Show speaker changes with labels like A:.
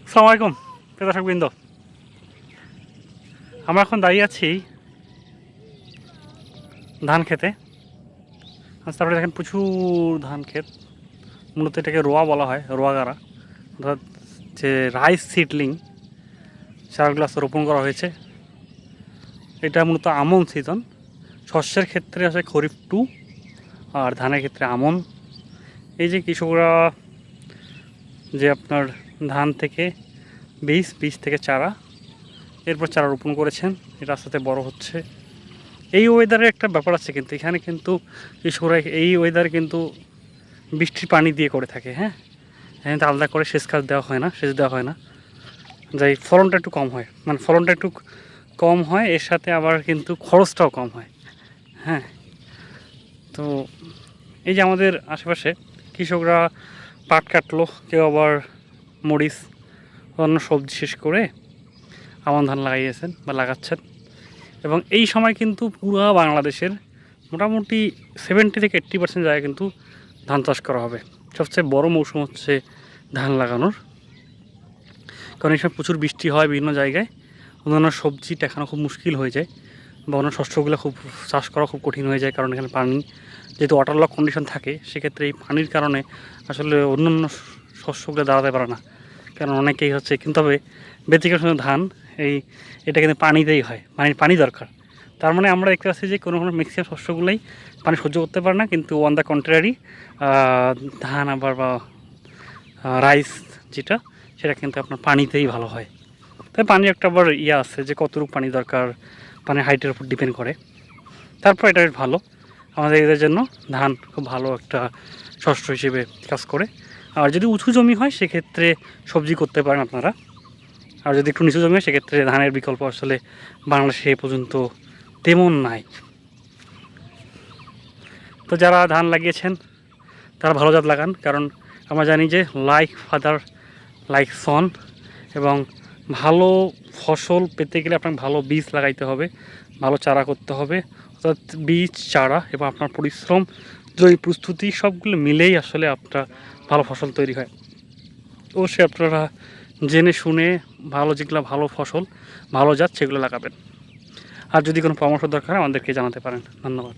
A: আসসালামু আলাইকুম প্রিয় দর্শকবৃন্দ, আমরা এখন দাঁড়িয়ে আছি ধান খেতে। তারপরে দেখেন প্রচুর ধান ক্ষেত, মূলত এটাকে রোয়া বলা হয়, রোয়াগাড়া, অর্থাৎ যে রাইস সিডলিং চারাগুলো রোপণ করা হয়েছে। এটা মূলত আমন সিজন। শস্যের ক্ষেত্রে আছে খরিফ 2 আর ধানের ক্ষেত্রে আমন। এই যে কৃষকরা যে আপনার ধান থেকে বীজ থেকে চারা, এরপর চারা রোপণ করেছেন, এটা আস্তে আস্তে বড় হচ্ছে। এই ওয়েদারে একটা ব্যাপার আছে, কিন্তু এখানে কিন্তু কৃষকরা এই ওয়েদারে কিন্তু বৃষ্টির পানি দিয়ে করে থাকে। হ্যাঁ, এখানে তো আলাদা করে সেচ দেওয়া হয় না, যাই ফলনটা একটু কম হয়, মানে ফলনটা একটু কম হয়, এর সাথে আবার কিন্তু খরচটাও কম হয়। হ্যাঁ, তো এই যে আমাদের আশেপাশে কৃষকরা পাট কাটলো, কেউ আবার মরিচ অন্য সবজি শেষ করে আমন ধান লাগাইয়েছেন বা লাগাচ্ছেন। এবং এই সময় কিন্তু পুরো বাংলাদেশের মোটামুটি 70 থেকে 80% জায়গায় কিন্তু ধান চাষ করা হবে। সবচেয়ে বড় মৌসুম হচ্ছে ধান লাগানোর, কারণ এই সময় প্রচুর বৃষ্টি হয় বিভিন্ন জায়গায়, অন্যান্য সবজি দেখানো খুব মুশকিল হয়ে যায় বা অন্য শস্যগুলো খুব চাষ করা খুব কঠিন হয়ে যায়, কারণ এখানে পানি যেহেতু ওয়াটারলক কন্ডিশন থাকে, সেক্ষেত্রে এই পানির কারণে আসলে অন্যান্য শস্যগুলো দাঁড়াতে পারে না। কারণ অনেকেই হচ্ছে, কিন্তু তবে ব্যতিক্রম ধান এটা কিন্তু পানিতেই হয়, পানি দরকার। তার মানে আমরা দেখতে পাচ্ছি যে কোনো ম্যাক্সিমাম শস্যগুলোই পানি সহ্য করতে পারে না, কিন্তু অন দ্য কন্ট্রারি ধান আবার বা রাইস যেটা, সেটা কিন্তু আপনার পানিতেই ভালো হয়। তাই পানির একটা আবার আছে যে কতটুকু পানি দরকার, পানির হাইটের উপর ডিপেন্ড করে। তারপর এটা বেশ ভালো আমাদের এদের জন্য, ধান খুব ভালো একটা শস্য হিসেবে কাজ করে। আর যদি উঁচু জমি হয় সেক্ষেত্রে সবজি করতে পারেন আপনারা, আর যদি একটু নিচু জমি হয় সেক্ষেত্রে ধানের বিকল্প আসলে বাংলাদেশে এ পর্যন্ত তেমন নাই। তো যারা ধান লাগিয়েছেন তারা ভালো জাত লাগান, কারণ আমরা জানি যে লাইক ফাদার লাইক সন, এবং ভালো ফসল পেতে গেলে আপনাকে ভালো বীজ লাগাইতে হবে, ভালো চারা করতে হবে। অর্থাৎ বীজ, চারা এবং আপনার পরিশ্রম, জৈব প্রস্তুতি সবগুলো মিলেই আসলে আপনার ভালো ফসল তৈরি হয়। অবশ্যই আপনারা জেনে শুনে যেগুলো ভালো ফসল, ভালো জাত সেগুলো লাগাবেন। আর যদি কোনো পরামর্শ দরকার আমাদেরকে জানাতে পারেন। ধন্যবাদ।